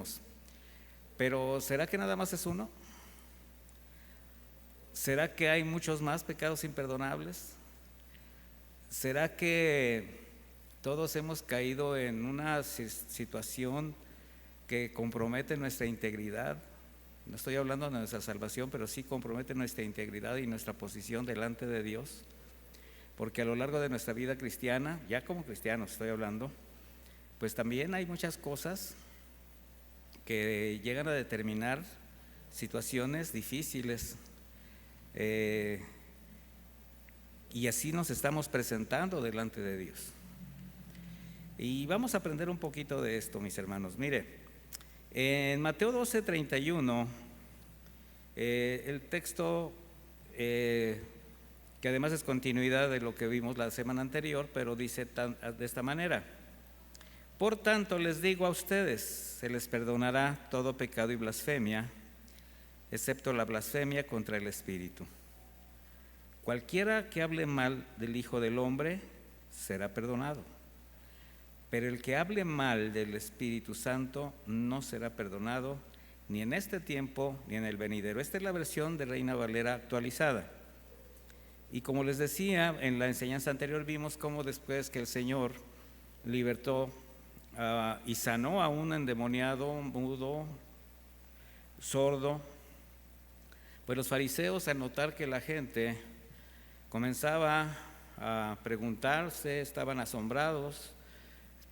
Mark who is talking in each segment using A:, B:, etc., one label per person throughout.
A: cometemos. Pero ¿será que nada más es uno? ¿Será que hay muchos más pecados imperdonables? ¿Será que todos hemos caído en una situación que compromete nuestra integridad? No estoy hablando de nuestra salvación, pero sí compromete nuestra integridad y nuestra posición delante de Dios. Porque a lo largo de nuestra vida cristiana, ya como cristianos estoy hablando, pues también hay muchas cosas que llegan a determinar situaciones difíciles. Y así nos estamos presentando delante de Dios. Y vamos a aprender un poquito de esto, mis hermanos. Mire, en Mateo 12:31, el texto que además es continuidad de lo que vimos la semana anterior, pero dice de esta manera: por tanto les digo a ustedes, se les perdonará todo pecado y blasfemia, excepto la blasfemia contra el Espíritu. Cualquiera que hable mal del Hijo del Hombre será perdonado, pero el que hable mal del Espíritu Santo no será perdonado, ni en este tiempo ni en el venidero. Esta es la versión de Reina Valera actualizada. Y como les decía, en la enseñanza anterior vimos cómo después que el Señor libertó y sanó a un endemoniado, mudo, sordo, pues los fariseos, al notar que la gente comenzaba a preguntarse, estaban asombrados,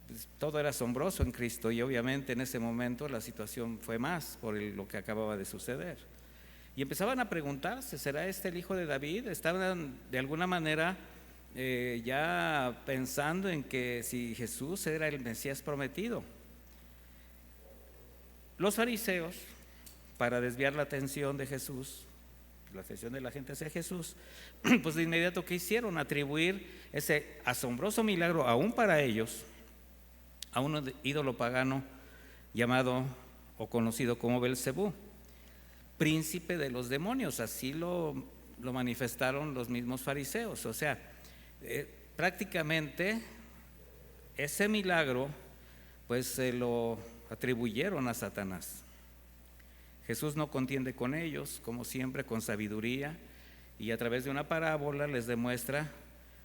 A: pues todo era asombroso en Cristo, y obviamente en ese momento la situación fue más por lo que acababa de suceder. Y empezaban a preguntarse, ¿será este el hijo de David? Estaban de alguna manera ya pensando en que si Jesús era el Mesías prometido. Los fariseos, para desviar la atención de Jesús, la atención de la gente hacia Jesús, pues de inmediato ¿qué hicieron? Atribuir ese asombroso milagro aún para ellos a un ídolo pagano llamado o conocido como Belcebú, príncipe de los demonios. Así lo manifestaron los mismos fariseos. O sea, prácticamente ese milagro pues se lo atribuyeron a Satanás. Jesús no contiende con ellos, como siempre, con sabiduría, y a través de una parábola les demuestra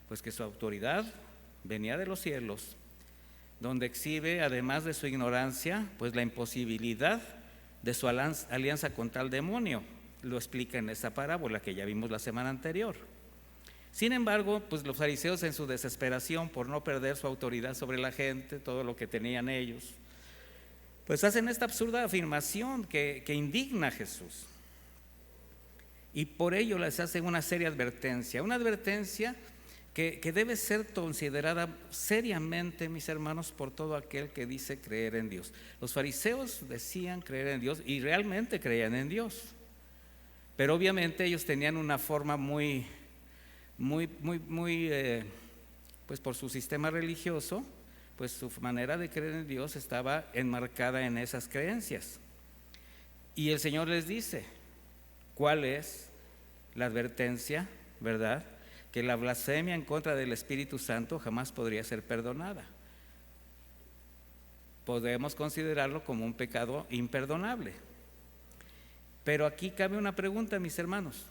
A: pues que su autoridad venía de los cielos, donde exhibe, además de su ignorancia, pues la imposibilidad de su alianza con tal demonio. Lo explica en esa parábola que ya vimos la semana anterior. Sin embargo, pues los fariseos, en su desesperación por no perder su autoridad sobre la gente, todo lo que tenían ellos, pues hacen esta absurda afirmación que indigna a Jesús. Y por ello les hacen una seria advertencia, que debe ser considerada seriamente, mis hermanos, por todo aquel que dice creer en Dios. Los fariseos decían creer en Dios y realmente creían en Dios, pero obviamente ellos tenían una forma pues por su sistema religioso, pues su manera de creer en Dios estaba enmarcada en esas creencias. Y el Señor les dice, ¿cuál es la advertencia, verdad? Que la blasfemia en contra del Espíritu Santo jamás podría ser perdonada. Podemos considerarlo como un pecado imperdonable. Pero aquí cabe una pregunta, mis hermanos.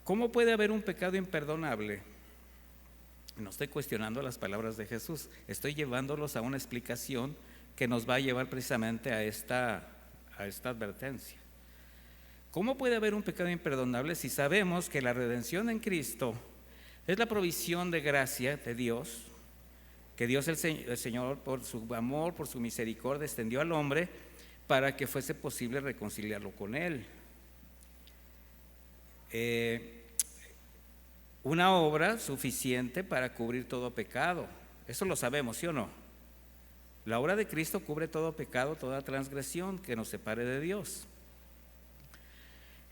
A: ¿Cómo puede haber un pecado imperdonable? No estoy cuestionando las palabras de Jesús, estoy llevándolos a una explicación que nos va a llevar precisamente a esta advertencia. ¿Cómo puede haber un pecado imperdonable si sabemos que la redención en Cristo es la provisión de gracia de Dios, que Dios el Señor por su amor, por su misericordia extendió al hombre para que fuese posible reconciliarlo con Él? Una obra suficiente para cubrir todo pecado, eso lo sabemos, ¿sí o no? La obra de Cristo cubre todo pecado, toda transgresión que nos separe de Dios.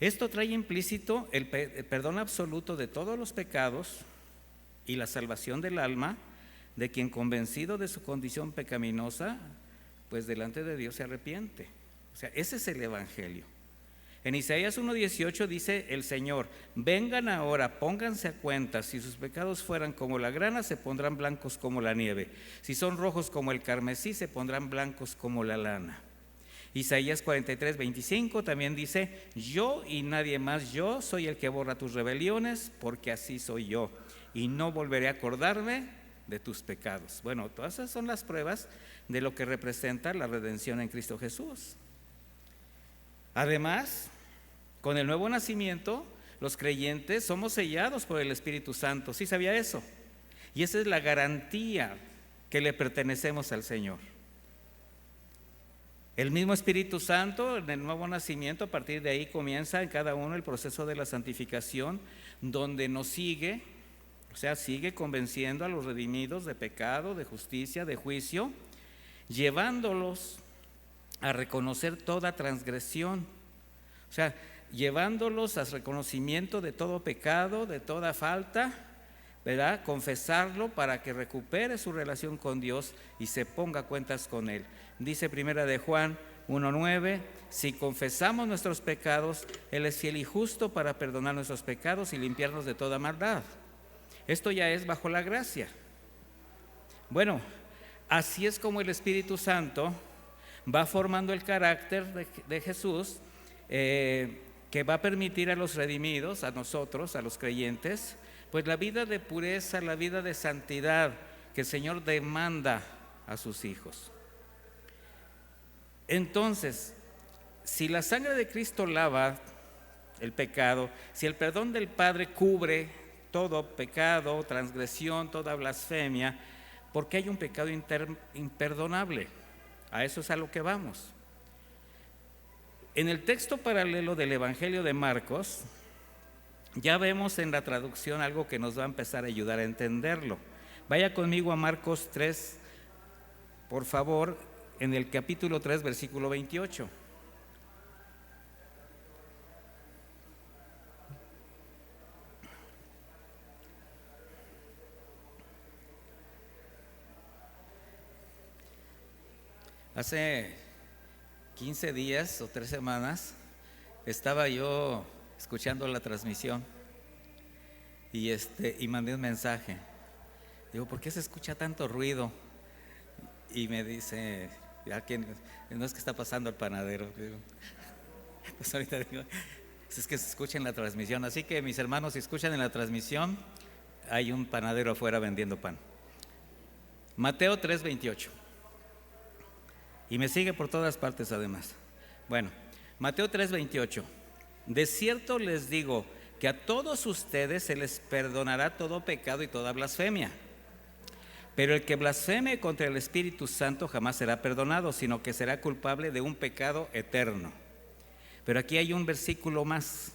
A: Esto trae implícito el perdón absoluto de todos los pecados y la salvación del alma de quien, convencido de su condición pecaminosa, pues delante de Dios se arrepiente. O sea, ese es el Evangelio. En Isaías 1:18 dice el Señor: vengan ahora, pónganse a cuenta, si sus pecados fueran como la grana, se pondrán blancos como la nieve. Si son rojos como el carmesí, se pondrán blancos como la lana. Isaías 43:25 también dice: yo y nadie más, yo soy el que borra tus rebeliones, porque así soy yo, y no volveré a acordarme de tus pecados. Bueno, todas esas son las pruebas de lo que representa la redención en Cristo Jesús. Además, con el nuevo nacimiento, los creyentes somos sellados por el Espíritu Santo. ¿Sí sabía eso? Y esa es la garantía que le pertenecemos al Señor. El mismo Espíritu Santo, en el nuevo nacimiento, a partir de ahí comienza en cada uno el proceso de la santificación, donde nos sigue, o sea, sigue convenciendo a los redimidos de pecado, de justicia, de juicio, llevándolos a reconocer toda transgresión, o sea, llevándolos al reconocimiento de todo pecado, de toda falta, ¿verdad? Confesarlo para que recupere su relación con Dios y se ponga cuentas con Él. Dice primera de Juan 1:9: si confesamos nuestros pecados, Él es fiel y justo para perdonar nuestros pecados y limpiarnos de toda maldad. Esto ya es bajo la gracia. Bueno, así es como el Espíritu Santo va formando el carácter de Jesús, que va a permitir a los redimidos, a nosotros, a los creyentes, pues la vida de pureza, la vida de santidad que el Señor demanda a sus hijos. Entonces, si la sangre de Cristo lava el pecado, si el perdón del Padre cubre todo pecado, transgresión, toda blasfemia, ¿por qué hay un pecado imperdonable? A eso es a lo que vamos. En el texto paralelo del Evangelio de Marcos, ya vemos en la traducción algo que nos va a empezar a ayudar a entenderlo. Vaya conmigo a Marcos 3, por favor, en el capítulo 3, versículo 28. Hace 15 días o 3 semanas estaba yo escuchando la transmisión y mandé un mensaje. Digo, ¿por qué se escucha tanto ruido? Y me dice, no es que está pasando el panadero. Digo, pues ahorita digo, es que se escucha en la transmisión. Así que mis hermanos, si escuchan en la transmisión, hay un panadero afuera vendiendo pan. Mateo 3:28. Y me sigue por todas partes además. Bueno, Mateo 3:28. De cierto les digo que a todos ustedes se les perdonará todo pecado y toda blasfemia. Pero el que blasfeme contra el Espíritu Santo jamás será perdonado, sino que será culpable de un pecado eterno. Pero aquí hay un versículo más,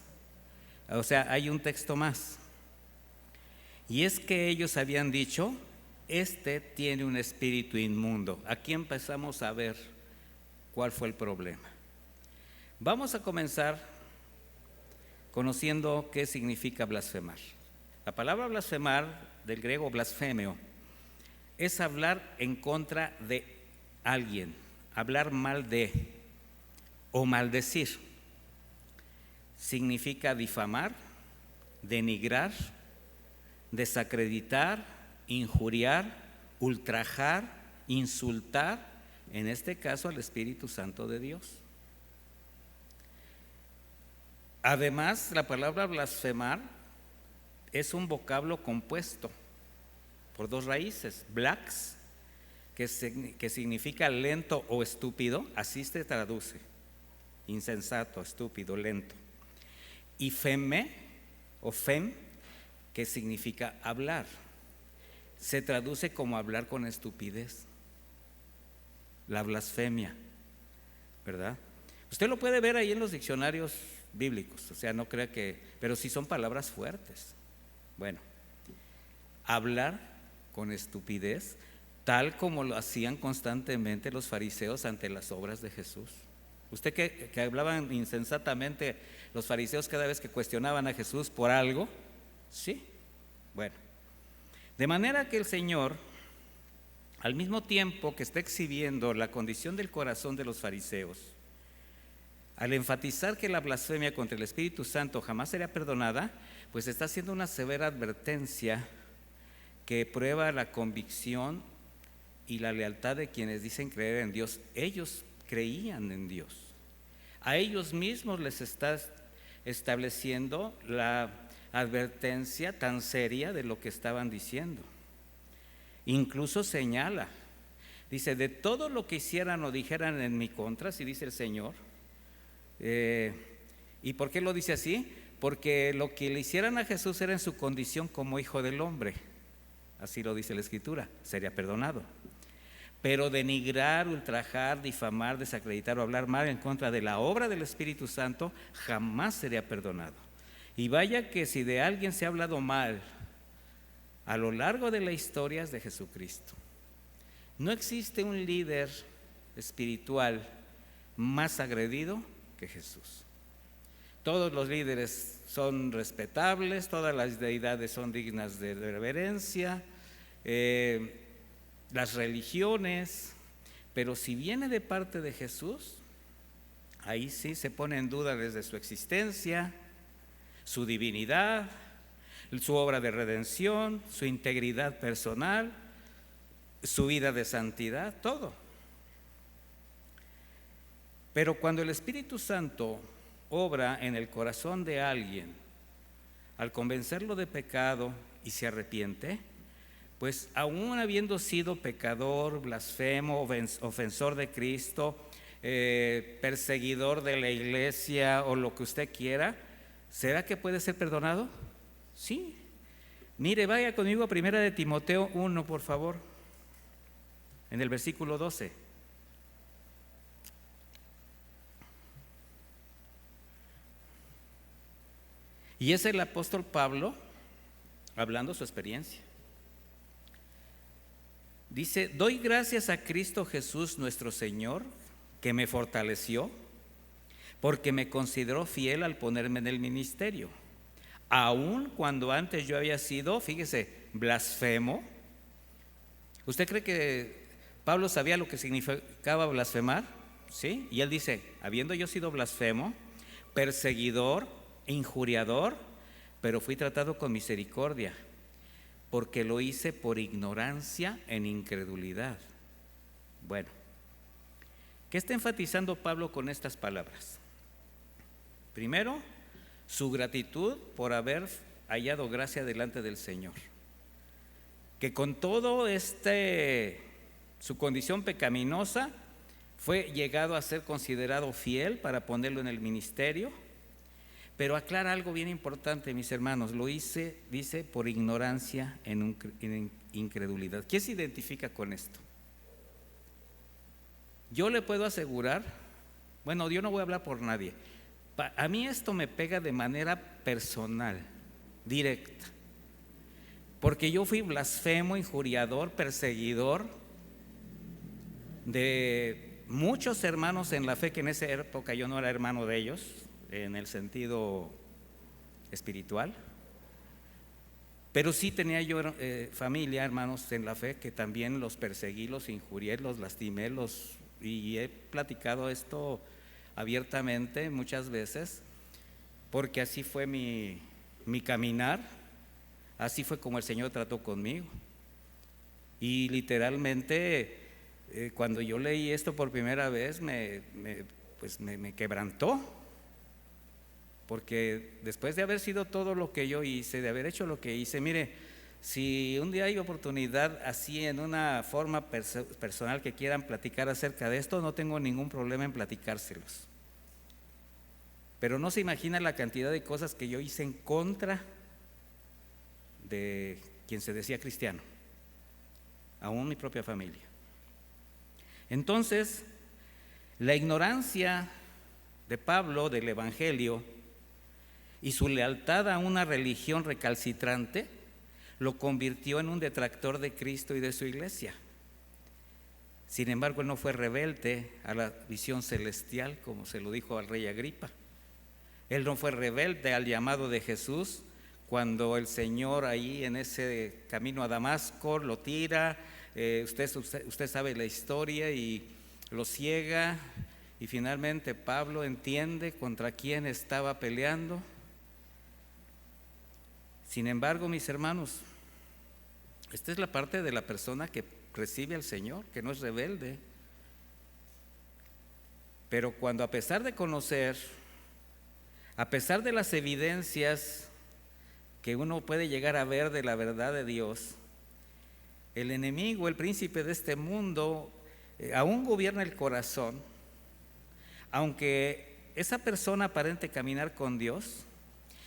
A: o sea, hay un texto más. Y es que ellos habían dicho: este tiene un espíritu inmundo. Aquí empezamos a ver cuál fue el problema. Vamos a comenzar conociendo qué significa blasfemar. La palabra blasfemar, del griego blasfemio, es hablar en contra de alguien, hablar mal de o maldecir. Significa difamar, denigrar, desacreditar, injuriar, ultrajar, insultar, en este caso al Espíritu Santo de Dios. Además, la palabra blasfemar es un vocablo compuesto por dos raíces: blax, que significa lento o estúpido, así se traduce, insensato, estúpido, lento, y feme o fem, que significa hablar, se traduce como hablar con estupidez, la blasfemia, ¿verdad? Usted lo puede ver ahí en los diccionarios bíblicos, o sea, no crea que, pero sí son palabras fuertes. Bueno, hablar con estupidez, tal como lo hacían constantemente los fariseos ante las obras de Jesús. Usted que hablaban insensatamente los fariseos cada vez que cuestionaban a Jesús por algo, sí, bueno, de manera que el Señor, al mismo tiempo que está exhibiendo la condición del corazón de los fariseos, al enfatizar que la blasfemia contra el Espíritu Santo jamás sería perdonada, pues está haciendo una severa advertencia que prueba la convicción y la lealtad de quienes dicen creer en Dios. Ellos creían en Dios. A ellos mismos les está estableciendo la advertencia tan seria de lo que estaban diciendo. Incluso señala, dice, de todo lo que hicieran o dijeran en mi contra, si dice el Señor. ¿Y por qué lo dice así? Porque lo que le hicieran a Jesús era en su condición como hijo del hombre. Así lo dice la Escritura, sería perdonado. Pero denigrar, ultrajar, difamar, desacreditar o hablar mal en contra de la obra del Espíritu Santo jamás sería perdonado. Y vaya que si de alguien se ha hablado mal a lo largo de la historia es de Jesucristo. No existe un líder espiritual más agredido que Jesús. Todos los líderes son respetables, todas las deidades son dignas de reverencia, las religiones, pero si viene de parte de Jesús, ahí sí se pone en duda desde su existencia, su divinidad, su obra de redención, su integridad personal, su vida de santidad, todo. Pero cuando el Espíritu Santo obra en el corazón de alguien, al convencerlo de pecado y se arrepiente, pues aún habiendo sido pecador, blasfemo, ofensor de Cristo, perseguidor de la iglesia o lo que usted quiera, ¿será que puede ser perdonado? Sí. Mire, vaya conmigo a 1 de Timoteo 1, por favor, en el versículo 12. Y es el apóstol Pablo hablando su experiencia. Dice, doy gracias a Cristo Jesús nuestro Señor, que me fortaleció, porque me consideró fiel al ponerme en el ministerio. Aun cuando antes yo había sido, fíjese, blasfemo. ¿Usted cree que Pablo sabía lo que significaba blasfemar? ¿Sí? Y él dice, habiendo yo sido blasfemo, perseguidor, injuriador, pero fui tratado con misericordia, porque lo hice por ignorancia en incredulidad. Bueno, ¿qué está enfatizando Pablo con estas palabras? Primero, su gratitud por haber hallado gracia delante del Señor, que con todo su condición pecaminosa fue llegado a ser considerado fiel para ponerlo en el ministerio. Pero aclara algo bien importante, mis hermanos, lo hice, dice, por ignorancia en incredulidad. ¿Quién se identifica con esto? Yo le puedo asegurar, bueno, yo no voy a hablar por nadie, a mí esto me pega de manera personal, directa, porque yo fui blasfemo, injuriador, perseguidor de muchos hermanos en la fe, que en esa época yo no era hermano de ellos, en el sentido espiritual, pero sí tenía yo familia, hermanos en la fe, que también los perseguí, los injurié, los lastimé, y he platicado esto abiertamente muchas veces, porque así fue mi caminar, así fue como el Señor trató conmigo. Y literalmente cuando yo leí esto por primera vez me quebrantó, porque después de haber sido todo lo que yo hice, de haber hecho lo que hice, mire, si un día hay oportunidad así en una forma personal que quieran platicar acerca de esto, no tengo ningún problema en platicárselos. Pero no se imagina la cantidad de cosas que yo hice en contra de quien se decía cristiano, aún mi propia familia. Entonces, la ignorancia de Pablo del Evangelio y su lealtad a una religión recalcitrante lo convirtió en un detractor de Cristo y de su iglesia. Sin embargo, él no fue rebelde a la visión celestial, como se lo dijo al rey Agripa. Él no fue rebelde al llamado de Jesús cuando el Señor ahí en ese camino a Damasco lo tira, usted sabe la historia, y lo ciega Y finalmente Pablo entiende contra quién estaba peleando. Sin embargo, mis hermanos, esta es la parte de la persona que recibe al Señor, que no es rebelde. Pero cuando, a pesar de conocer, a pesar de las evidencias que uno puede llegar a ver de la verdad de Dios, el enemigo, el príncipe de este mundo, aún gobierna el corazón. Aunque esa persona aparente caminar con Dios,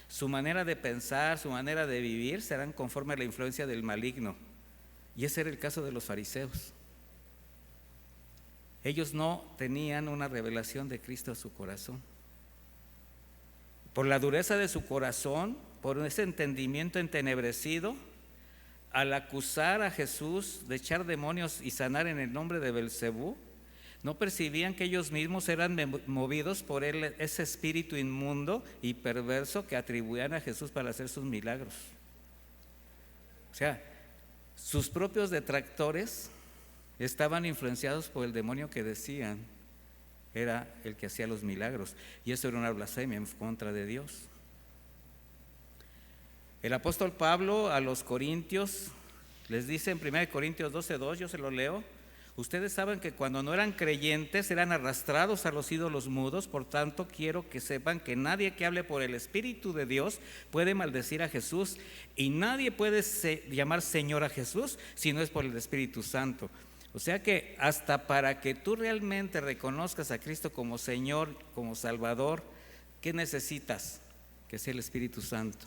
A: su manera de pensar, su manera de vivir serán conforme a la influencia del maligno. Y ese era el caso de los fariseos. Ellos no tenían una revelación de Cristo a su corazón. Por la dureza de su corazón, por ese entendimiento entenebrecido, al acusar a Jesús de echar demonios y sanar en el nombre de Belcebú, no percibían que ellos mismos eran movidos por ese espíritu inmundo y perverso que atribuían a Jesús para hacer sus milagros. O sea, sus propios detractores estaban influenciados por el demonio que decían era el que hacía los milagros, y eso era una blasfemia en contra de Dios. El apóstol Pablo a los corintios les dice en 1 Corintios 12:2, yo se lo leo: ustedes saben que cuando no eran creyentes eran arrastrados a los ídolos mudos, por tanto quiero que sepan que nadie que hable por el Espíritu de Dios puede maldecir a Jesús, y nadie puede llamar Señor a Jesús si no es por el Espíritu Santo. O sea que hasta para que tú realmente reconozcas a Cristo como Señor, como Salvador, ¿qué necesitas? Que sea el Espíritu Santo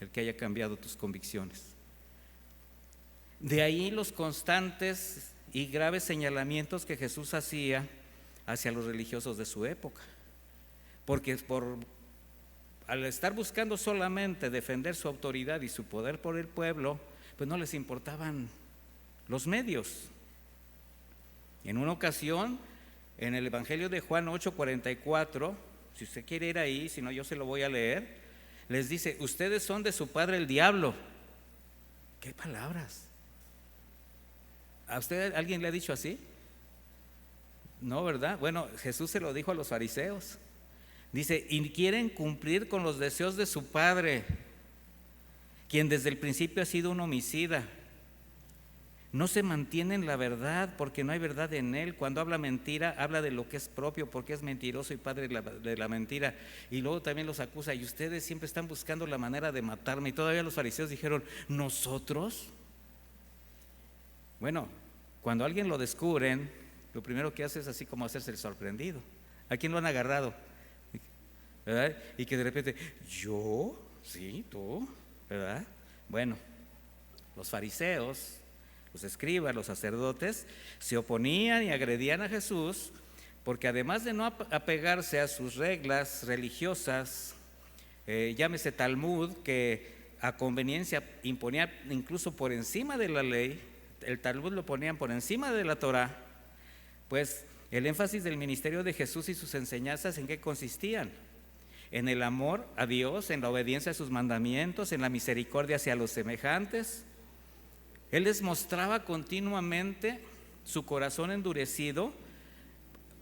A: el que haya cambiado tus convicciones. De ahí los constantes y graves señalamientos que Jesús hacía hacia los religiosos de su época, porque al estar buscando solamente defender su autoridad y su poder por el pueblo, pues no les importaban los medios. En una ocasión, en el Evangelio de Juan 8:44, si usted quiere ir ahí, si no yo se lo voy a leer, les dice: ustedes son de su padre el diablo. ¿Qué palabras? ¿A usted alguien le ha dicho así? No, ¿verdad? Bueno, Jesús se lo dijo a los fariseos. Dice: y quieren cumplir con los deseos de su padre, quien desde el principio ha sido un homicida. No se mantiene en la verdad porque no hay verdad en él. Cuando habla mentira, habla de lo que es propio, porque es mentiroso y padre de la mentira. Y luego también los acusa: y ustedes siempre están buscando la manera de matarme. Y todavía los fariseos dijeron: ¿nosotros? Bueno, cuando alguien lo descubren, lo primero que hace es así como hacerse el sorprendido. ¿A quién lo han agarrado? ¿Verdad? Y que de repente: ¿yo? ¿Sí? ¿Tú? ¿Verdad? Bueno, los fariseos, los escribas, los sacerdotes, se oponían y agredían a Jesús porque, además de no apegarse a sus reglas religiosas, llámese Talmud, que a conveniencia imponía incluso por encima de la ley, el Talmud lo ponían por encima de la Torá, pues el énfasis del ministerio de Jesús y sus enseñanzas, ¿en qué consistían? En el amor a Dios, en la obediencia a sus mandamientos, en la misericordia hacia los semejantes. Él les mostraba continuamente su corazón endurecido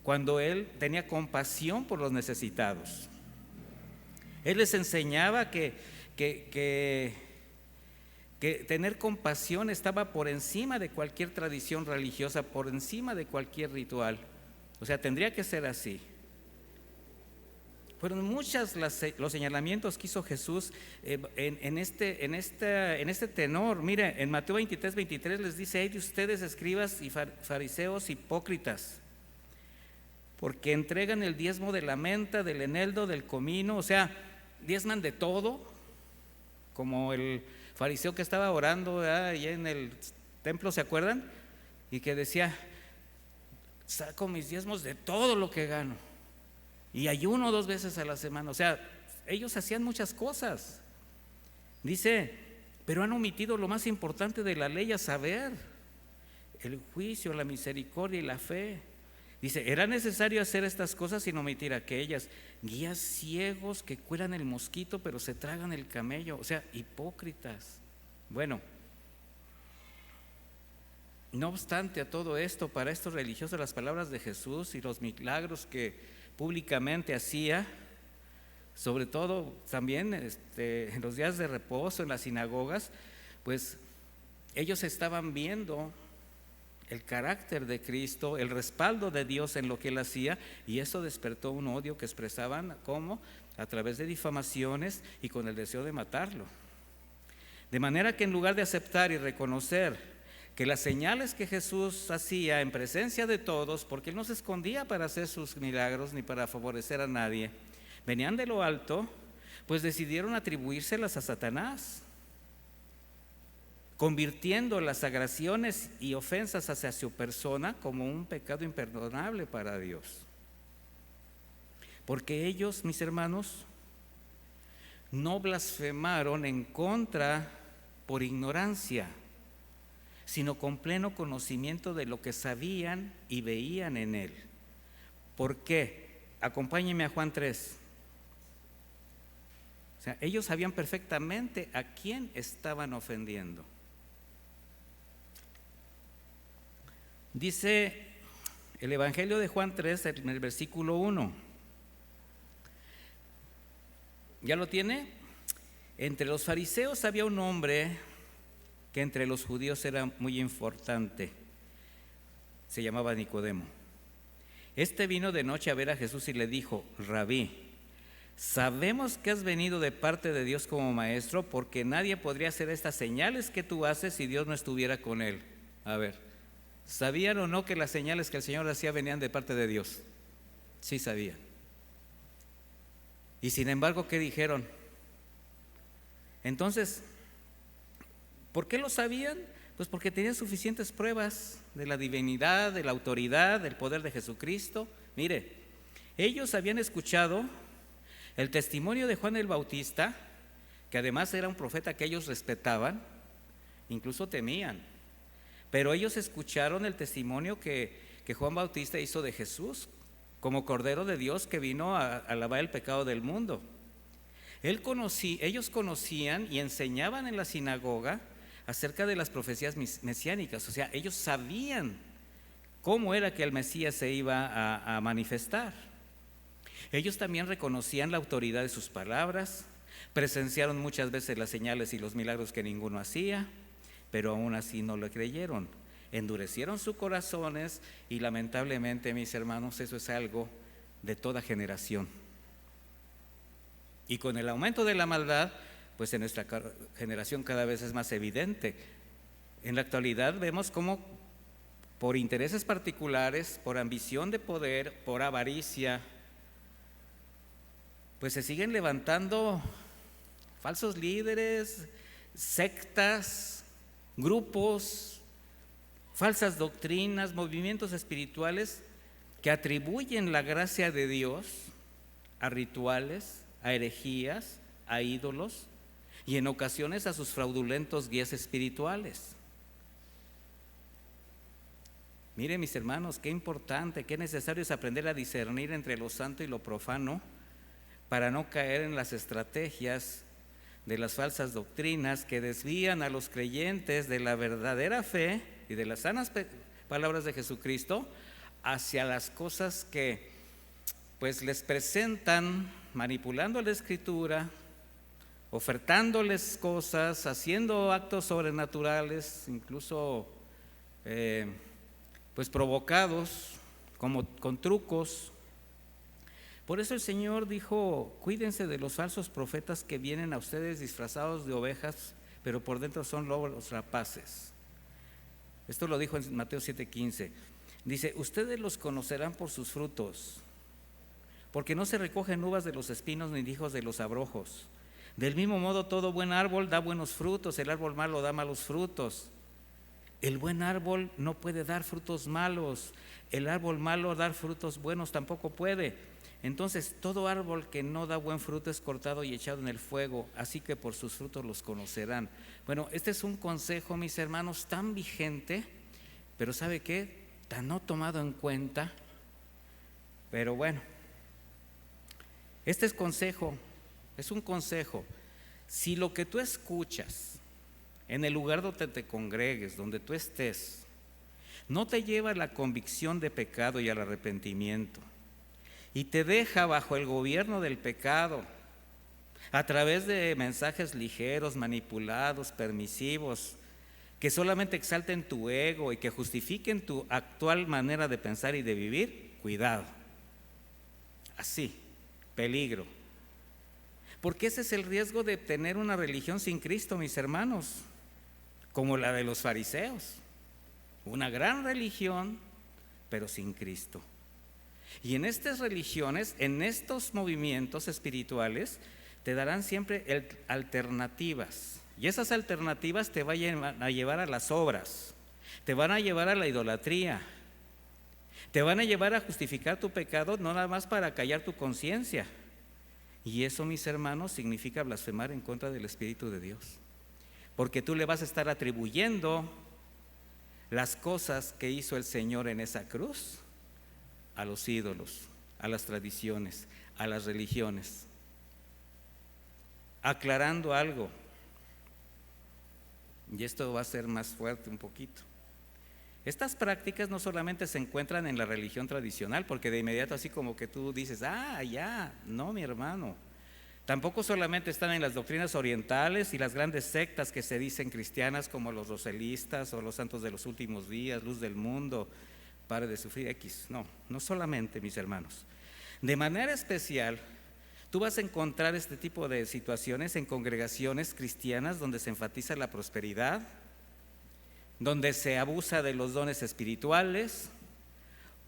A: cuando él tenía compasión por los necesitados. Él les enseñaba que tener compasión estaba por encima de cualquier tradición religiosa, por encima de cualquier ritual. O sea, tendría que ser así. Fueron muchos los señalamientos que hizo Jesús en este tenor. Mire, en Mateo 23:23 les dice: hay de ustedes, escribas y fariseos hipócritas, porque entregan el diezmo de la menta, del eneldo, del comino. O sea, diezman de todo, como el fariseo que estaba orando allá en el templo, ¿se acuerdan? Y que decía: saco mis diezmos de todo lo que gano, y ayuno 2 veces a la semana. O sea, ellos hacían muchas cosas. Dice: pero han omitido lo más importante de la ley, a saber, el juicio, la misericordia y la fe. Dice: era necesario hacer estas cosas sin omitir aquellas. Guías ciegos que cuelan el mosquito pero se tragan el camello. O sea, hipócritas. Bueno, No obstante a todo esto, para estos religiosos las palabras de Jesús y los milagros que públicamente hacía, sobre todo también en los días de reposo en las sinagogas, pues ellos estaban viendo el carácter de Cristo, el respaldo de Dios en lo que Él hacía, y eso despertó un odio que expresaban como a través de difamaciones y con el deseo de matarlo. De manera que en lugar de aceptar y reconocer que las señales que Jesús hacía en presencia de todos, porque Él no se escondía para hacer sus milagros ni para favorecer a nadie, venían de lo alto, pues decidieron atribuírselas a Satanás, convirtiendo las agresiones y ofensas hacia su persona como un pecado imperdonable para Dios. Porque ellos, mis hermanos, no blasfemaron en contra por ignorancia, sino con pleno conocimiento de lo que sabían y veían en Él. ¿Por qué? Acompáñenme a Juan 3. O sea, ellos sabían perfectamente a quién estaban ofendiendo. Dice el Evangelio de Juan 3 en el versículo 1. ¿Ya lo tiene? Entre los fariseos había un hombre que entre los judíos era muy importante. Se llamaba Nicodemo. Este vino de noche a ver a Jesús y le dijo: Rabí, sabemos que has venido de parte de Dios como maestro, porque nadie podría hacer estas señales que tú haces si Dios no estuviera con él. A ver, ¿sabían o no que las señales que el Señor hacía venían de parte de Dios? Sí sabían. Y sin embargo, ¿qué dijeron? Entonces, ¿por qué lo sabían? Pues porque tenían suficientes pruebas de la divinidad, de la autoridad, del poder de Jesucristo. Mire, ellos habían escuchado el testimonio de Juan el Bautista, que además era un profeta que ellos respetaban, incluso temían. Pero ellos escucharon el testimonio que Juan Bautista hizo de Jesús como Cordero de Dios que vino a lavar el pecado del mundo. Ellos conocían y enseñaban en la sinagoga acerca de las profecías mesiánicas. O sea, ellos sabían cómo era que el Mesías se iba a manifestar. Ellos también reconocían la autoridad de sus palabras, presenciaron muchas veces las señales y los milagros que ninguno hacía, pero aún así no lo creyeron. Endurecieron sus corazones y lamentablemente, mis hermanos, eso es algo de toda generación. Y con el aumento de la maldad, pues en nuestra generación cada vez es más evidente. En la actualidad vemos cómo por intereses particulares, por ambición de poder, por avaricia, pues se siguen levantando falsos líderes, sectas, grupos, falsas doctrinas, movimientos espirituales que atribuyen la gracia de Dios a rituales, a herejías, a ídolos y en ocasiones a sus fraudulentos guías espirituales. Miren, mis hermanos, qué importante, qué necesario es aprender a discernir entre lo santo y lo profano para no caer en las estrategias de las falsas doctrinas que desvían a los creyentes de la verdadera fe y de las sanas palabras de Jesucristo hacia las cosas que pues les presentan, manipulando la Escritura, ofertándoles cosas, haciendo actos sobrenaturales, incluso pues provocados como con trucos. Por eso el Señor dijo: cuídense de los falsos profetas que vienen a ustedes disfrazados de ovejas, pero por dentro son lobos rapaces. Esto lo dijo en Mateo 7:15. Dice: ustedes los conocerán por sus frutos, porque no se recogen uvas de los espinos ni higos de los abrojos. Del mismo modo, todo buen árbol da buenos frutos, el árbol malo da malos frutos. El buen árbol no puede dar frutos malos, el árbol malo dar frutos buenos tampoco puede. Entonces, todo árbol que no da buen fruto es cortado y echado en el fuego, así que por sus frutos los conocerán. Bueno, este es un consejo, mis hermanos, tan vigente, pero ¿sabe qué? Tan no tomado en cuenta. Pero bueno, este es un consejo. Si lo que tú escuchas en el lugar donde te congregues, donde tú estés, no te lleva a la convicción de pecado y al arrepentimiento, y te deja bajo el gobierno del pecado, a través de mensajes ligeros, manipulados, permisivos, que solamente exalten tu ego y que justifiquen tu actual manera de pensar y de vivir, cuidado. Así, peligro. Porque ese es el riesgo de tener una religión sin Cristo, mis hermanos, como la de los fariseos. Una gran religión, pero sin Cristo. Y en estas religiones, en estos movimientos espirituales, te darán siempre alternativas. Y esas alternativas te van a llevar a las obras, te van a llevar a la idolatría, te van a llevar a justificar tu pecado, no nada más para callar tu conciencia. Y eso, mis hermanos, significa blasfemar en contra del Espíritu de Dios. Porque tú le vas a estar atribuyendo las cosas que hizo el Señor en esa cruz a los ídolos, a las tradiciones, a las religiones. Aclarando algo, y esto va a ser más fuerte un poquito. Estas prácticas no solamente se encuentran en la religión tradicional, porque de inmediato así como que tú dices, ya, no, mi hermano. Tampoco solamente están en las doctrinas orientales y las grandes sectas que se dicen cristianas, como los roselistas o los santos de los últimos días, luz del mundo, pare de sufrir X. No solamente, mis hermanos. De manera especial, tú vas a encontrar este tipo de situaciones en congregaciones cristianas donde se enfatiza la prosperidad, donde se abusa de los dones espirituales,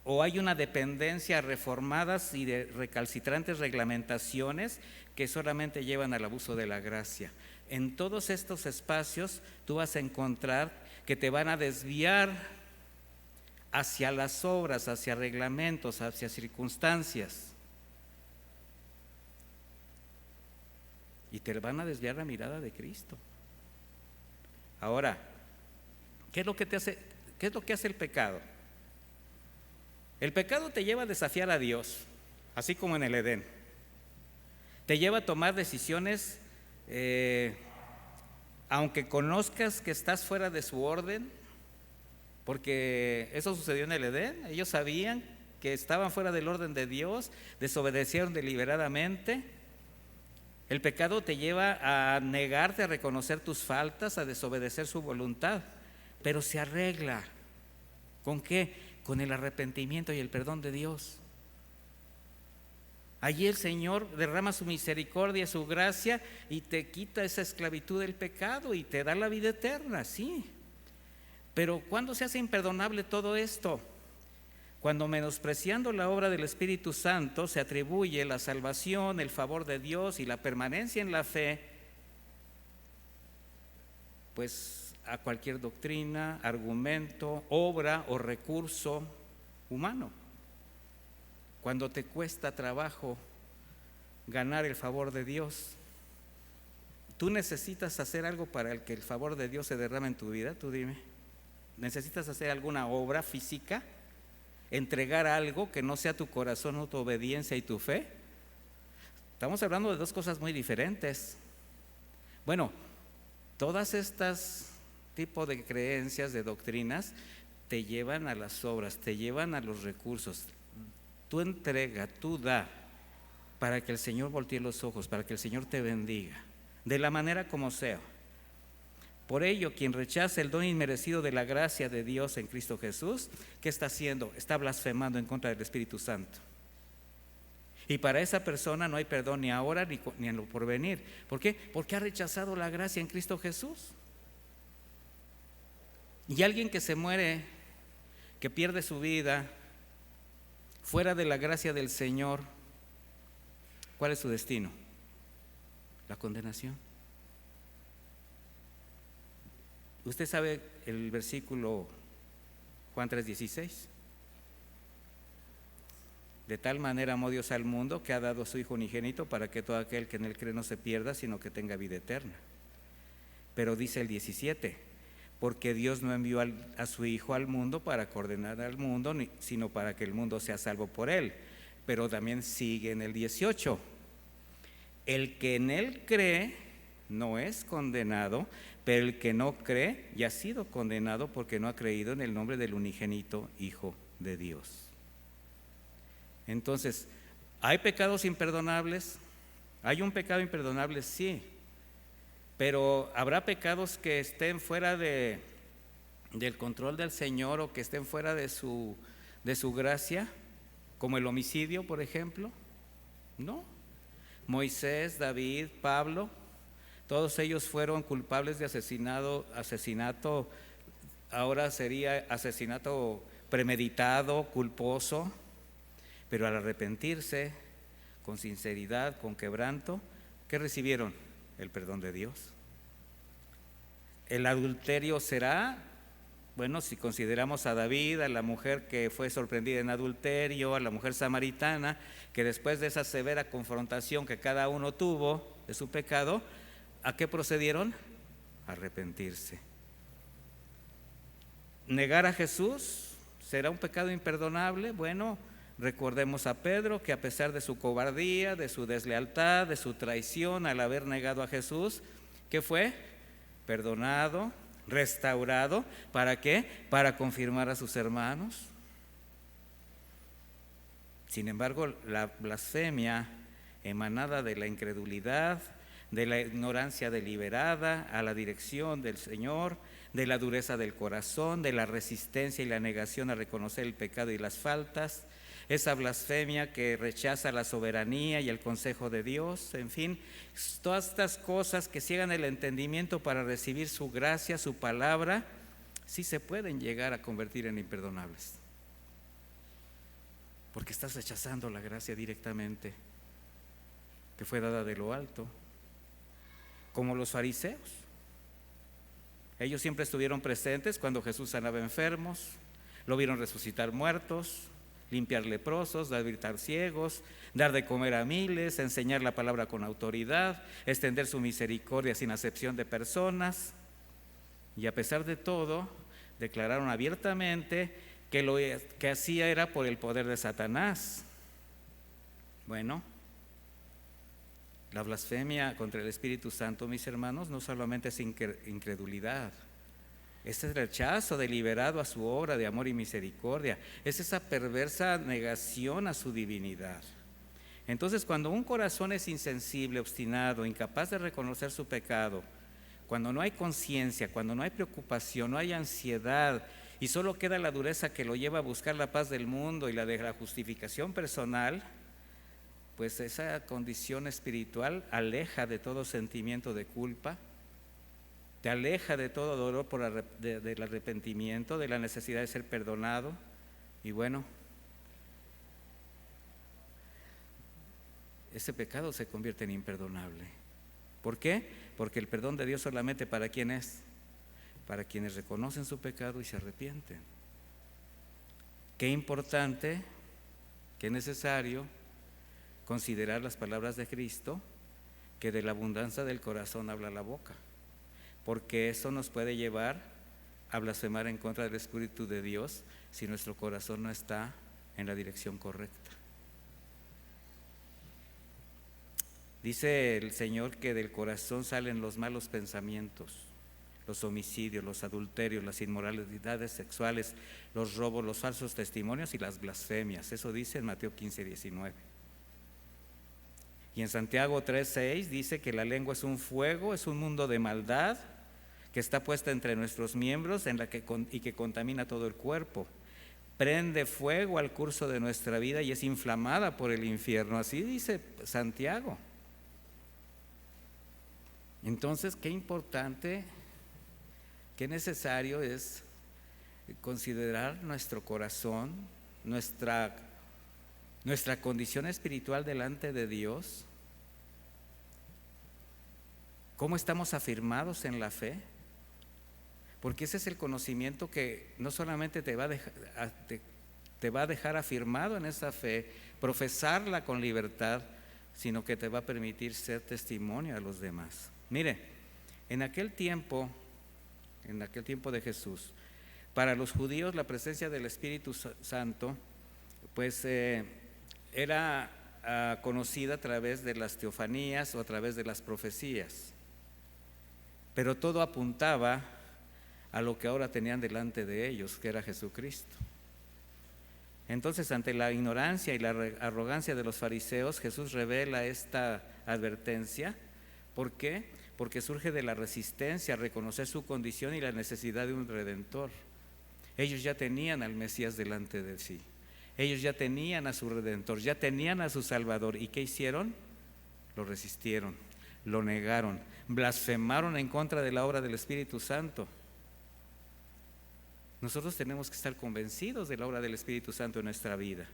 A: o hay una dependencia a reformadas y de recalcitrantes reglamentaciones que solamente llevan al abuso de la gracia. En todos estos espacios tú vas a encontrar que te van a desviar hacia las obras, hacia reglamentos, hacia circunstancias. Y te van a desviar la mirada de Cristo. Ahora, ¿qué es lo que hace el pecado? El pecado te lleva a desafiar a Dios, así como en el Edén. Te lleva a tomar decisiones, aunque conozcas que estás fuera de su orden, porque eso sucedió en el Edén. Ellos sabían que estaban fuera del orden de Dios, desobedecieron deliberadamente. El pecado te lleva a negarte a reconocer tus faltas, a desobedecer su voluntad, pero se arregla. ¿Con qué? Con el arrepentimiento y el perdón de Dios. Allí el Señor derrama su misericordia, su gracia y te quita esa esclavitud del pecado y te da la vida eterna, sí. Pero ¿cuándo se hace imperdonable todo esto? Cuando, menospreciando la obra del Espíritu Santo, se atribuye la salvación, el favor de Dios y la permanencia en la fe, pues a cualquier doctrina, argumento, obra o recurso humano. Cuando te cuesta trabajo ganar el favor de Dios, tú necesitas hacer algo para que el favor de Dios se derrame en tu vida. Tú dime, ¿necesitas hacer alguna obra física? ¿Entregar algo que no sea tu corazón o tu obediencia y tu fe? Estamos hablando de dos cosas muy diferentes. Bueno, todas estas tipos de creencias, de doctrinas, te llevan a las obras, te llevan a los recursos. Tú entrega, tú da, para que el Señor voltee los ojos, para que el Señor te bendiga, de la manera como sea. Por ello, quien rechaza el don inmerecido de la gracia de Dios en Cristo Jesús, ¿qué está haciendo? Está blasfemando en contra del Espíritu Santo. Y para esa persona no hay perdón ni ahora ni en lo porvenir. ¿Por qué? Porque ha rechazado la gracia en Cristo Jesús. Y alguien que se muere, que pierde su vida fuera de la gracia del Señor, ¿cuál es su destino? La condenación. Usted sabe el versículo Juan 3:16. De tal manera amó Dios al mundo que ha dado a su Hijo unigénito para que todo aquel que en él cree no se pierda, sino que tenga vida eterna. Pero dice el 17, porque Dios no envió a su Hijo al mundo para condenar al mundo, sino para que el mundo sea salvo por él. Pero también sigue en el 18, el que en él cree no es condenado, pero el que no cree ya ha sido condenado porque no ha creído en el nombre del unigénito Hijo de Dios. Entonces, ¿hay pecados imperdonables? ¿Hay un pecado imperdonable? Sí, pero ¿habrá pecados que estén fuera del control del Señor o que estén fuera de su gracia? Como el homicidio, por ejemplo. No. Moisés, David, Pablo, todos ellos fueron culpables de asesinato, ahora sería asesinato premeditado, culposo, pero al arrepentirse, con sinceridad, con quebranto, ¿qué recibieron? El perdón de Dios. El adulterio será, bueno, si consideramos a David, a la mujer que fue sorprendida en adulterio, a la mujer samaritana, que después de esa severa confrontación que cada uno tuvo de su pecado, ¿a qué procedieron? A arrepentirse. ¿Negar a Jesús será un pecado imperdonable? Bueno, recordemos a Pedro, que a pesar de su cobardía, de su deslealtad, de su traición al haber negado a Jesús, ¿qué fue? Perdonado, restaurado. ¿Para qué? Para confirmar a sus hermanos. Sin embargo, la blasfemia emanada de la incredulidad, de la ignorancia deliberada a la dirección del Señor, de la dureza del corazón, de la resistencia y la negación a reconocer el pecado y las faltas, esa blasfemia que rechaza la soberanía y el consejo de Dios, en fin, todas estas cosas que ciegan el entendimiento para recibir su gracia, su palabra, sí se pueden llegar a convertir en imperdonables, porque estás rechazando la gracia directamente que fue dada de lo alto, como los fariseos. Ellos siempre estuvieron presentes cuando Jesús sanaba enfermos, lo vieron resucitar muertos, limpiar leprosos, debilitar ciegos, dar de comer a miles, enseñar la palabra con autoridad, extender su misericordia sin acepción de personas. Y a pesar de todo, declararon abiertamente que lo que hacía era por el poder de Satanás. Bueno, la blasfemia contra el Espíritu Santo, mis hermanos, no solamente es incredulidad, es el rechazo deliberado a su obra de amor y misericordia, es esa perversa negación a su divinidad. Entonces, cuando un corazón es insensible, obstinado, incapaz de reconocer su pecado, cuando no hay conciencia, cuando no hay preocupación, no hay ansiedad y solo queda la dureza que lo lleva a buscar la paz del mundo y la de la justificación personal, pues esa condición espiritual aleja de todo sentimiento de culpa, te aleja de todo dolor del arrepentimiento, de la necesidad de ser perdonado. Y bueno, ese pecado se convierte en imperdonable. ¿Por qué? Porque el perdón de Dios solamente ¿para quién es? Para quienes reconocen su pecado y se arrepienten. Qué importante, qué necesario considerar las palabras de Cristo, que de la abundancia del corazón habla la boca, porque eso nos puede llevar a blasfemar en contra del Espíritu de Dios si nuestro corazón no está en la dirección correcta. Dice el Señor que del corazón salen los malos pensamientos, los homicidios, los adulterios, las inmoralidades sexuales, los robos, los falsos testimonios y las blasfemias. Eso dice en Mateo 15:19. Y en Santiago 3:6 dice que la lengua es un fuego, es un mundo de maldad que está puesta entre nuestros miembros y que contamina todo el cuerpo. Prende fuego al curso de nuestra vida y es inflamada por el infierno. Así dice Santiago. Entonces, qué importante, qué necesario es considerar nuestro corazón, nuestra condición espiritual delante de Dios. ¿Cómo estamos afirmados en la fe? Porque ese es el conocimiento que no solamente te va a dejar afirmado en esa fe, profesarla con libertad, sino que te va a permitir ser testimonio a los demás. Mire, en aquel tiempo de Jesús, para los judíos la presencia del Espíritu Santo pues era conocida a través de las teofanías o a través de las profecías. pero todo apuntaba a lo que ahora tenían delante de ellos, que era Jesucristo. Entonces, ante la ignorancia y la arrogancia de los fariseos, Jesús revela esta advertencia. ¿Por qué? Porque surge de la resistencia a reconocer su condición y la necesidad de un Redentor. Ellos ya tenían al Mesías delante de sí. Ellos ya tenían a su Redentor, ya tenían a su Salvador. ¿Y qué hicieron? Lo resistieron, lo negaron, blasfemaron en contra de la obra del Espíritu Santo. Nosotros tenemos que estar convencidos de la obra del Espíritu Santo en nuestra vida.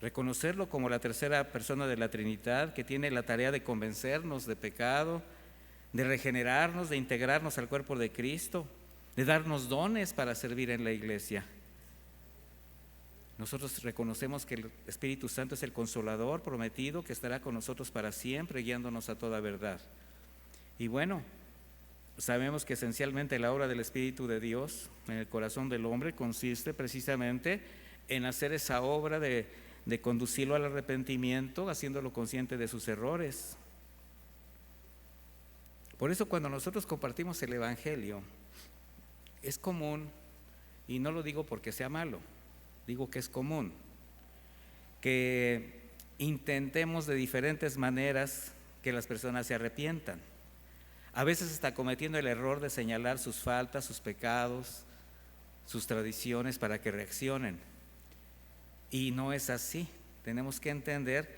A: Reconocerlo como la tercera persona de la Trinidad, que tiene la tarea de convencernos de pecado, de regenerarnos, de integrarnos al cuerpo de Cristo, de darnos dones para servir en la iglesia. Nosotros reconocemos que el Espíritu Santo es el Consolador prometido que estará con nosotros para siempre, guiándonos a toda verdad. Y bueno, sabemos que esencialmente la obra del Espíritu de Dios en el corazón del hombre consiste precisamente en hacer esa obra de conducirlo al arrepentimiento, haciéndolo consciente de sus errores. Por eso cuando nosotros compartimos el Evangelio, es común, y no lo digo porque sea malo, digo que es común, que intentemos de diferentes maneras que las personas se arrepientan. A veces está cometiendo el error de señalar sus faltas, sus pecados, sus tradiciones para que reaccionen. Y no es así. Tenemos que entender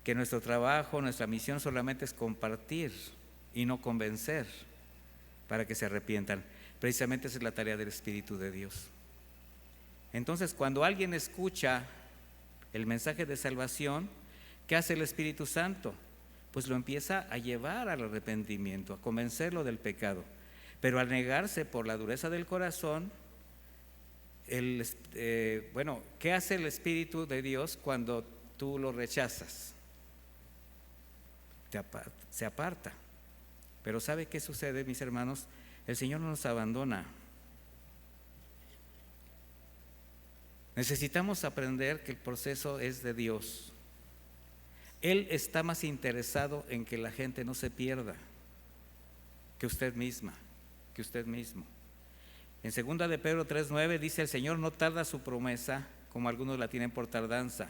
A: que nuestro trabajo, nuestra misión solamente es compartir y no convencer para que se arrepientan. Precisamente esa es la tarea del Espíritu de Dios. Entonces, cuando alguien escucha el mensaje de salvación, ¿qué hace el Espíritu Santo? Pues lo empieza a llevar al arrepentimiento, a convencerlo del pecado. Pero al negarse por la dureza del corazón, ¿qué hace el Espíritu de Dios cuando tú lo rechazas? Se aparta. Pero ¿sabe qué sucede, mis hermanos? El Señor no nos abandona. Necesitamos aprender que el proceso es de Dios. Él está más interesado en que la gente no se pierda que usted misma, que usted mismo. En 2 de Pedro 3:9 dice: el Señor no tarda su promesa, como algunos la tienen por tardanza,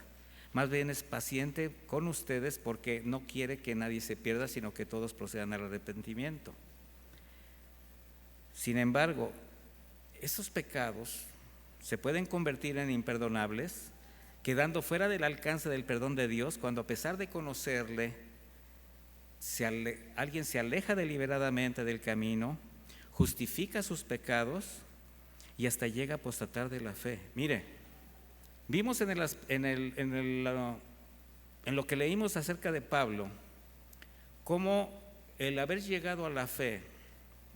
A: más bien es paciente con ustedes porque no quiere que nadie se pierda, sino que todos procedan al arrepentimiento. Sin embargo, esos pecados se pueden convertir en imperdonables, quedando fuera del alcance del perdón de Dios cuando, a pesar de conocerle, alguien se aleja deliberadamente del camino, justifica sus pecados y hasta llega a apostatar de la fe. Mire, vimos en lo que leímos acerca de Pablo, cómo el haber llegado a la fe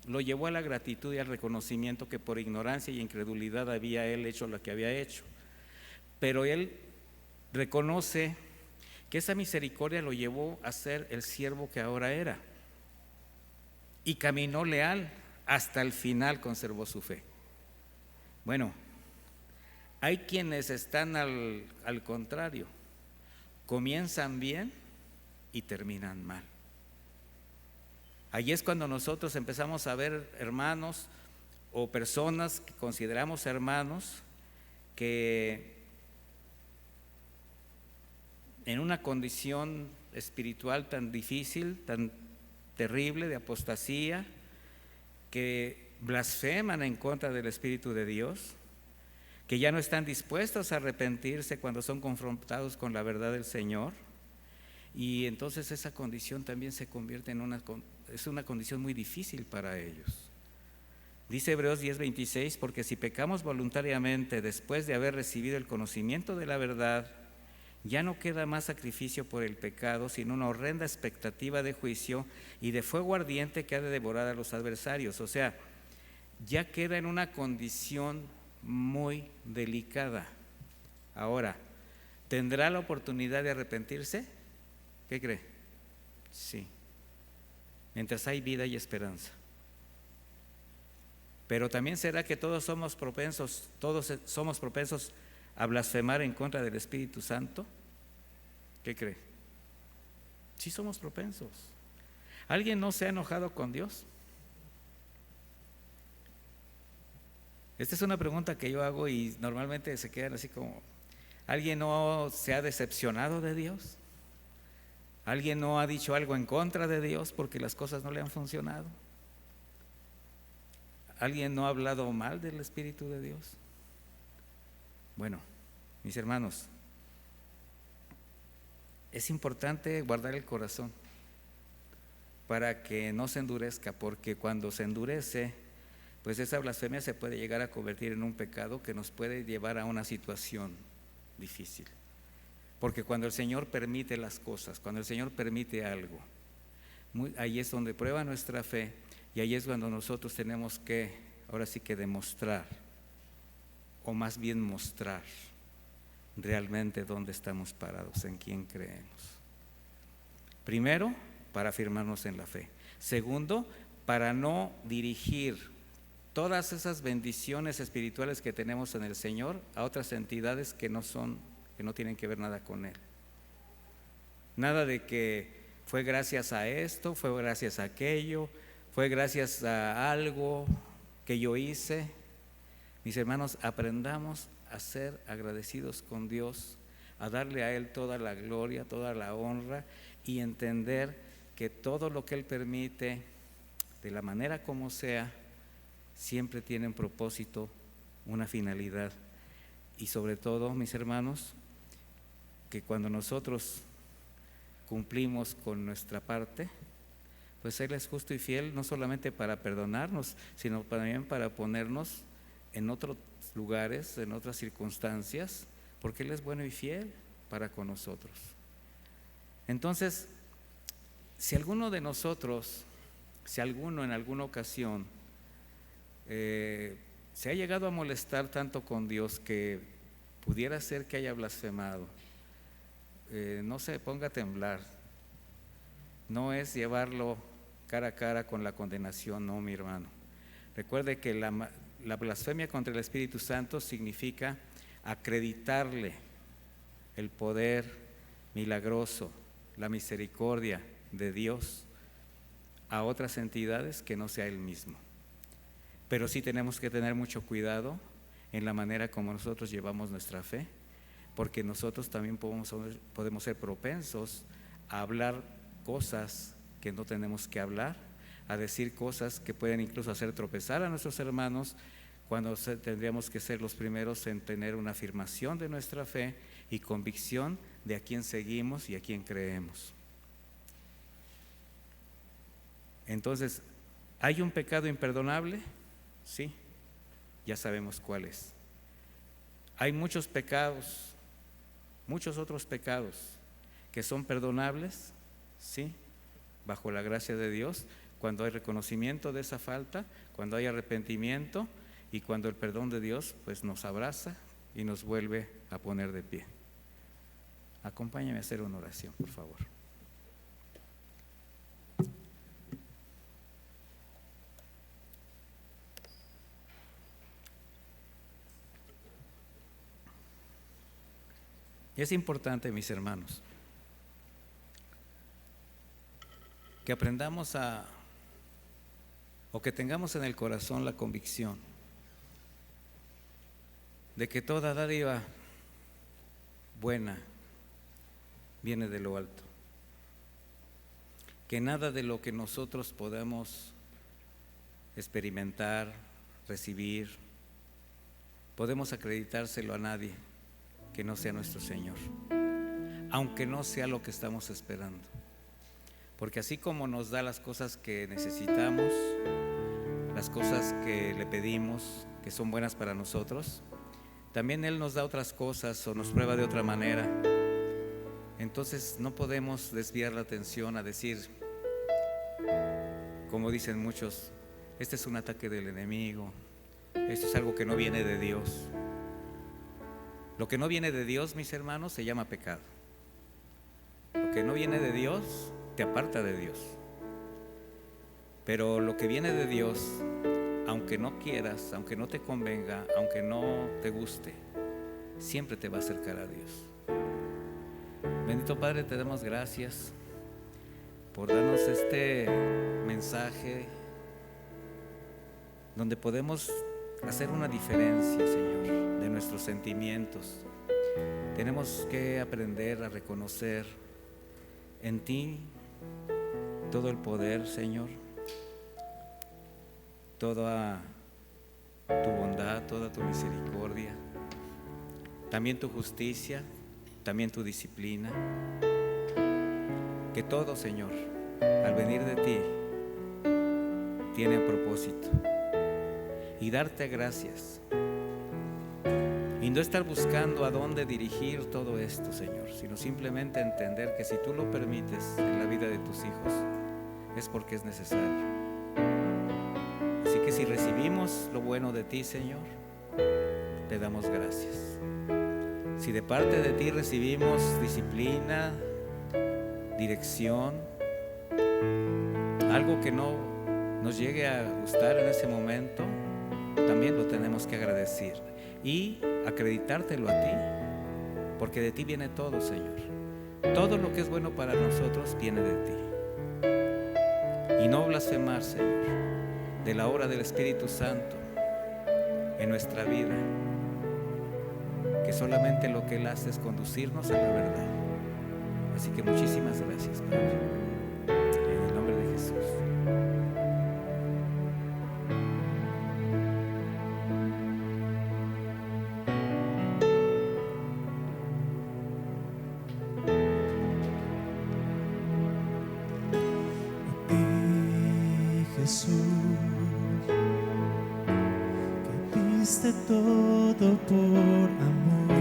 A: lo llevó a la gratitud y al reconocimiento que por ignorancia y incredulidad había él hecho lo que había hecho. Pero él reconoce que esa misericordia lo llevó a ser el siervo que ahora era, y caminó leal hasta el final, conservó su fe. Bueno, hay quienes están al contrario, comienzan bien y terminan mal. Allí es cuando nosotros empezamos a ver hermanos o personas que consideramos hermanos que en una condición espiritual tan difícil, tan terrible de apostasía, que blasfeman en contra del Espíritu de Dios, que ya no están dispuestos a arrepentirse cuando son confrontados con la verdad del Señor, y entonces esa condición también se convierte en una condición muy difícil para ellos. Dice Hebreos 10:26: porque si pecamos voluntariamente después de haber recibido el conocimiento de la verdad, ya no queda más sacrificio por el pecado, sino una horrenda expectativa de juicio y de fuego ardiente que ha de devorar a los adversarios. O sea, ya queda en una condición muy delicada. Ahora, ¿tendrá la oportunidad de arrepentirse? ¿Qué cree? Sí, mientras hay vida y esperanza. Pero también será que todos somos propensos a blasfemar en contra del Espíritu Santo. ¿Qué cree? Sí, somos propensos. ¿Alguien no se ha enojado con Dios? Esta es una pregunta que yo hago y normalmente se quedan así como, ¿alguien no se ha decepcionado de Dios? ¿Alguien no ha dicho algo en contra de Dios porque las cosas no le han funcionado? ¿Alguien no ha hablado mal del Espíritu de Dios? Bueno, mis hermanos, es importante guardar el corazón para que no se endurezca, porque cuando se endurece, pues esa blasfemia se puede llegar a convertir en un pecado que nos puede llevar a una situación difícil. Porque cuando el Señor permite las cosas, cuando el Señor permite algo, ahí es donde prueba nuestra fe, y ahí es cuando nosotros tenemos que, ahora sí que demostrar, o más bien mostrar realmente dónde estamos parados, en quién creemos. Primero, para afirmarnos en la fe. Segundo, para no dirigir todas esas bendiciones espirituales que tenemos en el Señor a otras entidades que no tienen que ver nada con Él. Nada de que fue gracias a esto, fue gracias a aquello, fue gracias a algo que yo hice. Mis hermanos, aprendamos a ser agradecidos con Dios, a darle a Él toda la gloria, toda la honra, y entender que todo lo que Él permite, de la manera como sea, siempre tiene un propósito, una finalidad. Y sobre todo, mis hermanos, que cuando nosotros cumplimos con nuestra parte, pues Él es justo y fiel, no solamente para perdonarnos, sino también para ponernos en otros lugares, en otras circunstancias, porque Él es bueno y fiel para con nosotros. Entonces, si alguno de nosotros, si alguno en alguna ocasión se ha llegado a molestar tanto con Dios que pudiera ser que haya blasfemado, no se ponga a temblar. No es llevarlo cara a cara con la condenación, no, mi hermano. Recuerde que la blasfemia contra el Espíritu Santo significa acreditarle el poder milagroso, la misericordia de Dios a otras entidades que no sea Él mismo. Pero sí tenemos que tener mucho cuidado en la manera como nosotros llevamos nuestra fe, porque nosotros también podemos ser propensos a hablar cosas que no tenemos que hablar, a decir cosas que pueden incluso hacer tropezar a nuestros hermanos, cuando tendríamos que ser los primeros en tener una afirmación de nuestra fe y convicción de a quién seguimos y a quién creemos. Entonces, ¿hay un pecado imperdonable? Sí, ya sabemos cuál es. Hay muchos pecados, muchos otros pecados que son perdonables, sí, bajo la gracia de Dios, cuando hay reconocimiento de esa falta, cuando hay arrepentimiento y cuando el perdón de Dios pues nos abraza y nos vuelve a poner de pie. Acompáñame a hacer una oración, por favor. Y es importante, mis hermanos, que aprendamos o que tengamos en el corazón la convicción de que toda dádiva buena viene de lo alto, que nada de lo que nosotros podemos experimentar, recibir, podemos acreditárselo a nadie que no sea nuestro Señor, aunque no sea lo que estamos esperando. Porque así como nos da las cosas que necesitamos, las cosas que le pedimos, que son buenas para nosotros, también Él nos da otras cosas o nos prueba de otra manera. Entonces no podemos desviar la atención a decir, como dicen muchos, este es un ataque del enemigo, esto es algo que no viene de Dios. Lo que no viene de Dios, mis hermanos, se llama pecado. Lo que no viene de Dios te aparta de Dios. Pero lo que viene de Dios, aunque no quieras, aunque no te convenga, aunque no te guste, siempre te va a acercar a Dios. Bendito Padre, te damos gracias por darnos este mensaje donde podemos hacer una diferencia, Señor, de nuestros sentimientos. Tenemos que aprender a reconocer en ti todo el poder, Señor, toda tu bondad, toda tu misericordia, también tu justicia, también tu disciplina. Que todo, Señor, al venir de ti, tiene propósito. Y darte gracias. Y no estar buscando a dónde dirigir todo esto, Señor, sino simplemente entender que si tú lo permites en la vida de tus hijos, es porque es necesario. Así que si recibimos lo bueno de ti, Señor, te damos gracias. Si de parte de ti recibimos disciplina, dirección, algo que no nos llegue a gustar en ese momento, también lo tenemos que agradecer y acreditártelo a ti, porque de ti viene todo, Señor. Todo lo que es bueno para nosotros viene de ti. Y no blasfemar, Señor, de la obra del Espíritu Santo en nuestra vida, que solamente lo que Él hace es conducirnos a la verdad. Así que muchísimas gracias, Padre, en el nombre de Jesús.
B: Jesús, que diste todo por amor,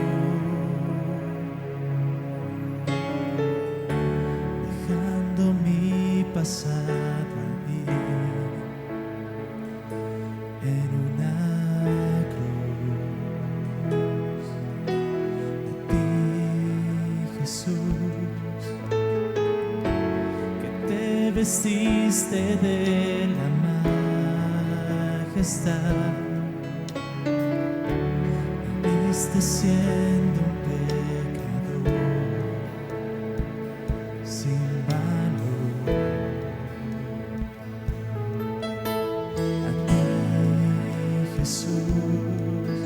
B: dejando mi pasado ahí en una cruz. A ti, Jesús, que te vestiste de la majestad, me viste siendo un pecador sin valor. A ti, Jesús,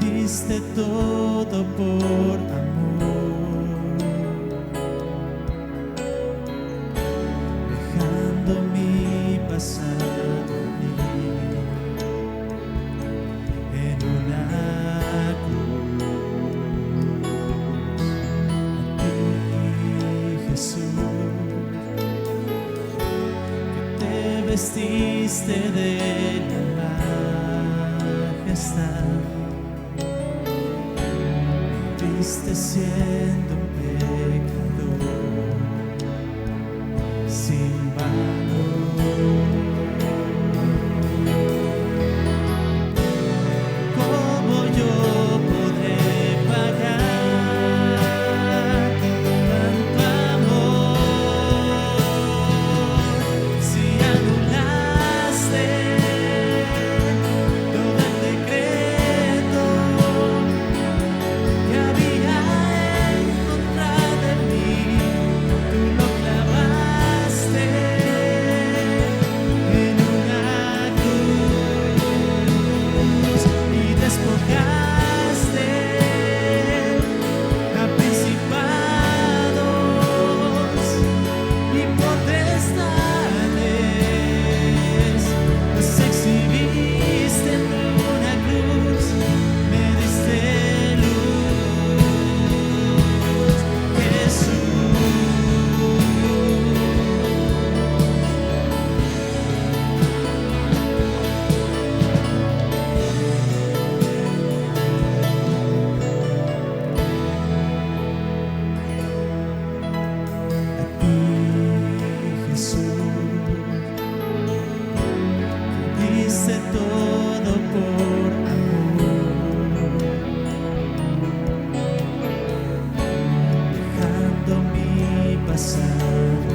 B: que diste todo por amor, dejando mi pasado en una cruz. A ti, Jesús, que te vestiste de la majestad, me viste siendo un pecador sin valor. ¿Cómo yo podré pagar tanto amor si anulaste todo el decreto que había en contra de mí? Tú lo clavaste en una cruz y despojaste a principados y potestades, los exhibiste en una cruz, me diste luz, Jesús. A ti, Jesús, que diste todo por amor, dejando mi pasado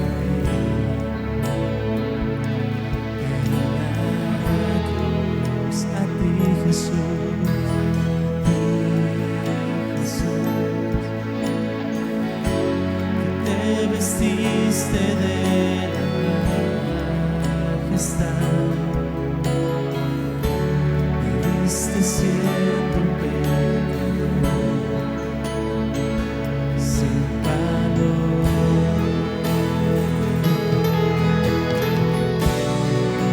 B: en una cruz. A ti, Jesús, que te vestiste de la majestad, fuiste siendo un pecador sin valor.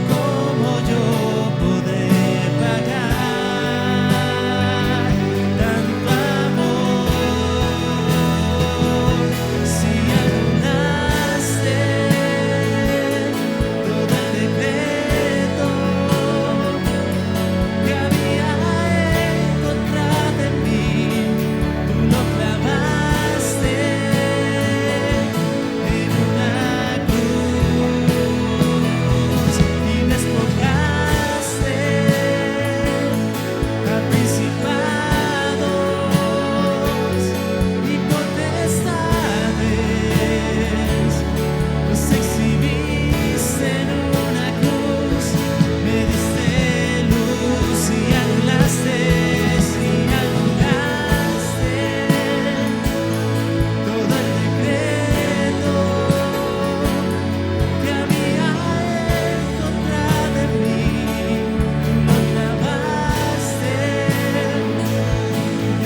B: ¿Cómo yo poder pagar tanto amor si anulaste todo el decreto que había en contra de mí? Tú lo clavaste en una cruz y despojaste a principados y potestades. Los exhibiste en una cruz, me diste luz y anulaste todo el decreto que había en contra de mí. Tú lo clavaste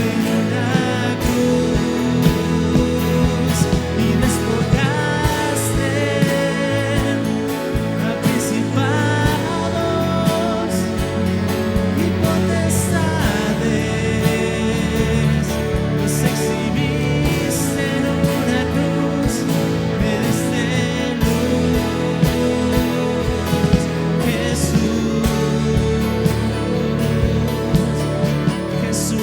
B: en una cruz y despojaste a principados y potestades. Los exhibiste en una cruz, me diste luz. Jesús, Jesús.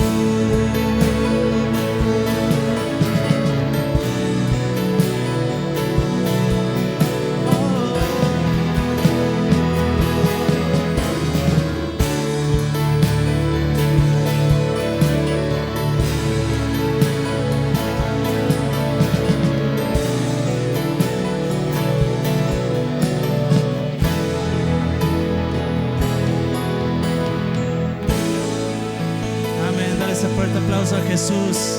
B: Amén. Dale ese fuerte aplauso a Jesús.